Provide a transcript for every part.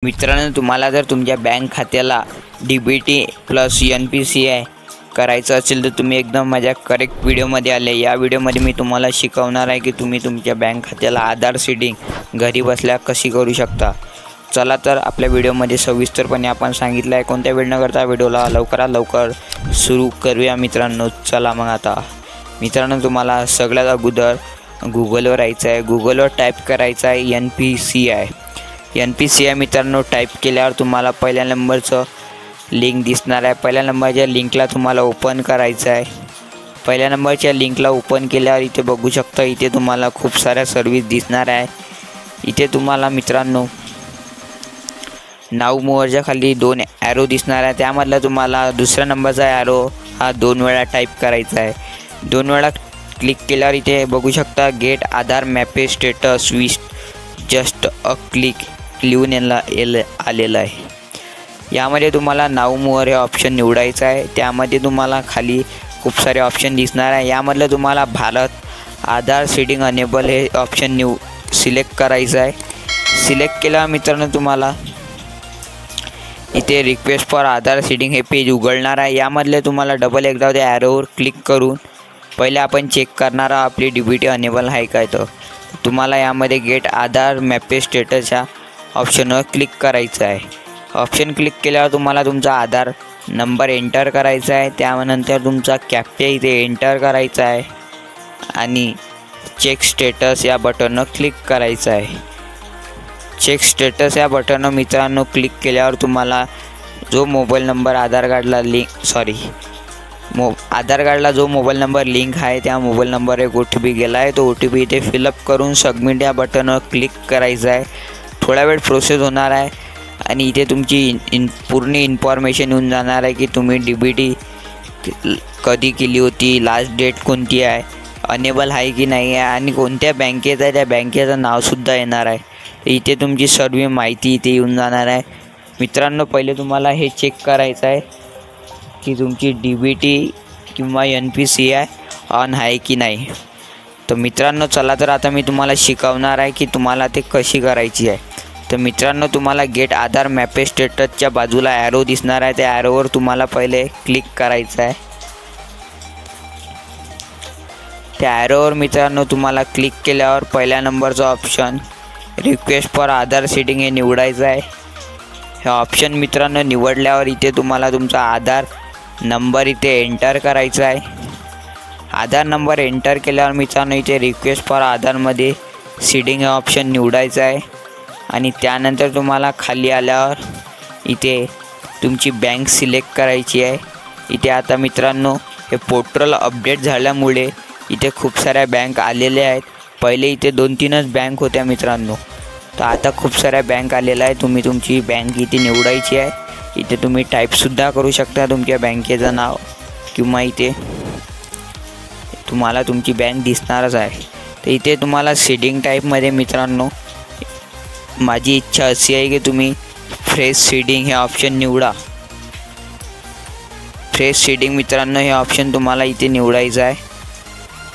मित्रांनो, तुम्हाला जर तुमच्या बँक खात्याला DBT प्लस NPCI करायचं असेल तर तुम्ही एकदम माझ्या करेक्ट व्हिडिओमध्ये आले। या व्हिडिओमध्ये मी तुम्हाला शिकवणार आहे की तुम्ही तुमच्या बँक खात्याला आधार सीडिंग घरी बसल्या कशी करू शकता। चला तर आपल्या व्हिडिओमध्ये सविस्तरपणे आपण सांगितलं आहे। कोणत्या वेळ न करता व्हिडिओला लवकरात लवकर सुरू करूया मित्रांनो। चला मग आता मित्रांनो, तुम्हाला सगळ्यात अगोदर गुगलवर यायचं आहे। गुगलवर टाईप करायचं आहे NPCI मित्रांनो। टाईप केल्यावर तुम्हाला पहिल्या नंबरचं लिंक दिसणार आहे। पहिल्या नंबरच्या लिंकला तुम्हाला ओपन करायचं आहे। पहिल्या नंबरच्या लिंकला ओपन केल्यावर इथे बघू शकता, इथे तुम्हाला खूप साऱ्या सर्विस दिसणार आहे। इथे तुम्हाला मित्रांनो नाव मोअरच्या खाली 2 ॲरो दिसणार आहे। त्यामधला तुम्हाला दुसऱ्या नंबरचा ॲरो हा 2 वेळा टाईप करायचा आहे। 2 वेळा क्लिक केल्यावर इथे बघू शकता गेट आधार मॅपेज status with just a click लिहून आलेलं आहे। यामध्ये तुम्हाला नाव मोअर हे ऑप्शन निवडायचं आहे। त्यामध्ये तुम्हाला खाली खूप सारे ऑप्शन दिसणार आहे। यामधलं तुम्हाला भारत आधार सीडिंग अनेबल हे ऑप्शन सिलेक्ट करायचं आहे। सिलेक्ट केल्यावर मित्रांनो तुम्हाला इथे रिक्वेस्ट फॉर आधार सीडिंग हे पेज उघडणार आहे। यामधले तुम्हाला डबल एकदा त्या ॲरोवर क्लिक करून पहिले आपण चेक करणार आहोत आपली DBT अनेबल आहे काय। तर तुम्हाला यामध्ये गेट आधार मॅपेज स्टेटसच्या ऑप्शनवर क्लिक करायचं आहे। ऑप्शन क्लिक केल्यावर तुम्हाला तुमचा आधार नंबर एंटर करायचा आहे। त्यानंतर तुमचा कॅप्चा इथे एंटर करायचा आहे आणि चेक स्टेटस या बटनवर क्लिक करायचं आहे। चेक स्टेटस या बटनवर मित्रांनो क्लिक केल्यावर तुम्हाला जो मोबाईल नंबर आधार कार्डला जो मोबाईल नंबर लिंक आहे त्या मोबाईल नंबर एक OTP गेला आहे। तो OTP इथे फिलअप करून सबमिट या बटनवर क्लिक करायचं आहे। थोडा वेळ प्रोसेस होणार आहे आणि इथे तुमची पूर्ण इन्फॉर्मेशन येऊन जाणार आहे की तुम्ही DBT कधी केली होती, लास्ट डेट कोणती आहे, अनेबल आहे की नाही आहे आणि कोणत्या बँकेत आहे त्या बँकेचं नावसुद्धा येणार आहे। इथे तुमची सर्व माहिती इथे येऊन जाणार आहे। मित्रांनो, पहिले तुम्हाला हे चेक करायचं आहे की तुमची DBT किंवा NPCI ऑन आहे की नाही। तर मित्रांनो चला तर आता मी तुम्हाला शिकवणार आहे की तुम्हाला ते कशी करायची आहे। तर मित्रांनो, तुम्हाला गेट आधार मॅपेज स्टेटसच्या बाजूला ॲरो दिसणार आहे। त्या ॲरोवर तुम्हाला पहिले क्लिक करायचं आहे। त्या ॲरोवर मित्रांनो तुम्हाला क्लिक केल्यावर पहिल्या नंबरचं option request for Aadhaar seeding हे निवडायचं आहे। हे ऑप्शन मित्रांनो निवडल्यावर इथे तुम्हाला तुमचा आधार नंबर इथे एंटर करायचा आहे। आधार नंबर एंटर केल्यावर मित्रांनो इथे रिक्वेस्ट फॉर आधारमध्ये सीडिंग हे ऑप्शन निवडायचं आहे आणि त्यानंतर तुम्हाला खाली आल्यावर इथे तुमची बँक सिलेक्ट करायची आहे। इथे आता मित्रांनो हे पोर्टल अपडेट झाल्यामुळे इथे खूप साऱ्या बँक आलेल्या आहेत। पहिले इथे 2-3च बँक होत्या मित्रांनो, तर आता खूप साऱ्या बँक आलेल्या आहेत। तुम्ही तुमची बँक इथे निवडायची आहे। इथे तुम्ही टाईपसुद्धा करू शकता तुमच्या बँकेचं नाव किंवा इथे तुम्हाला तुमची बँक दिसणारच आहे। तर इथे तुम्हाला सीडिंग टाईपमध्ये मित्रांनो माझी इच्छा अशी आहे की तुम्ही फ्रेश सीडिंग हे ऑप्शन निवडा। फ्रेश सीडिंग मित्रांनो हे ऑप्शन तुम्हाला इथे निवडायचं आहे।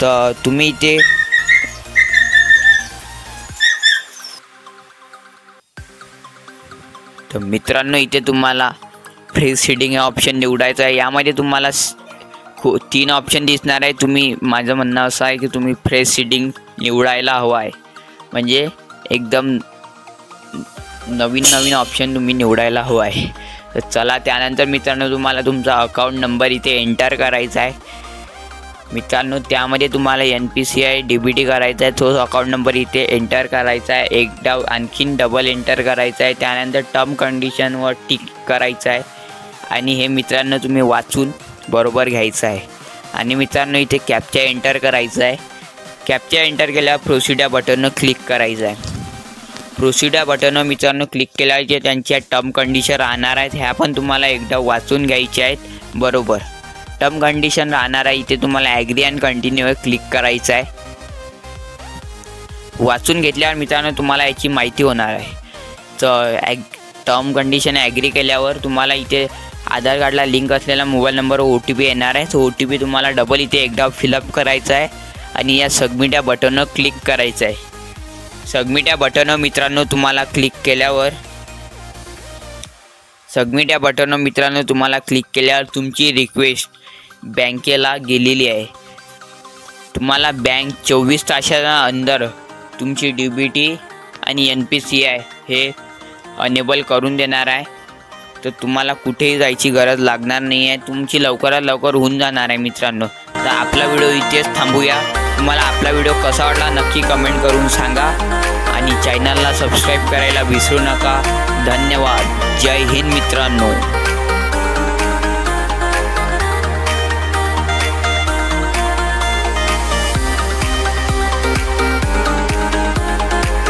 तर तुम्ही इथे मित्रांनो इथे तुम्हाला फ्रेश सीडिंग हे ऑप्शन निवडायचं आहे। यामध्ये तुम्हाला 3 ऑप्शन दिसणार आहे। माझं म्हणणं असं आहे की तुम्ही फ्रेश सीडिंग निवडायला हवं आहे, म्हणजे एकदम नवीन ऑप्शन तुम्ही निवडायला हवं आहे। तर चला त्यानंतर मित्रांनो तुम्हाला तुमचा अकाउंट नंबर इथे एंटर करायचा आहे। मित्रांनो त्यामध्ये तुम्हाला NPCI DBT करायचा आहे, तो अकाउंट नंबर इथे एंटर करायचा आहे। आणखीन डबल एंटर करायचा आहे। त्यानंतर टर्म कंडिशनवर टिक करायचं आहे आणि हे मित्रांनो तुम्ही वाचून बरोबर घ्यायचं आहे। आणि मित्रांनो इथे कॅप्चा एंटर करायचा आहे। कॅप्चा एंटर केल्यावर प्रोसीड या बटनवर क्लिक करायचं आहे। प्रोसीड या बटनवर मित्रांनो क्लिक केल्यावर जे त्यांच्या टर्म कंडिशन राहणार आहेत ह्या पण तुम्हाला एकदा वाचून घ्यायच्या आहेत बरोबर। टर्म कंडिशन राहणार आहे इथे तुम्हाला ॲग्री अँड कंटिन्यूवर क्लिक करायचं आहे। वाचून घेतल्यावर मित्रांनो तुम्हाला याची माहिती होणार आहे। तर टर्म कंडिशन ॲग्री केल्यावर तुम्हाला इथे आधार कार्डला लिंक असलेला मोबाईल नंबरवर OTP येणार आहे। तो OTP तुम्हाला डबल इथे एकदा फिलअप करायचा आहे आणि या सबमिट या बटनवर क्लिक करायचं आहे। सबमिट या बटनवर मित्रांनो तुम्हाला क्लिक केल्यावर सबमिट या बटनवर मित्रांनो तुम्हाला क्लिक केल्यावर तुमची रिक्वेस्ट बँकेला गेलेली आहे। तुम्हाला बँक 24 तासाच्या अंदर तुमची DBT आणि NPCI हे अनेबल करून देणार आहे। तर तुम्हाला कुठेही जायची गरज लागणार नाही आहे, तुमची लवकरात लवकर होऊन जाणार आहे मित्रांनो। तर आपला व्हिडिओ इथेच थांबूया। तुम्हाला आपला व्हिडिओ कसा वाटला नक्की कमेंट करून सांगा आणि चॅनलला सबस्क्राईब करायला विसरू नका। धन्यवाद। जय हिंद मित्रांनो।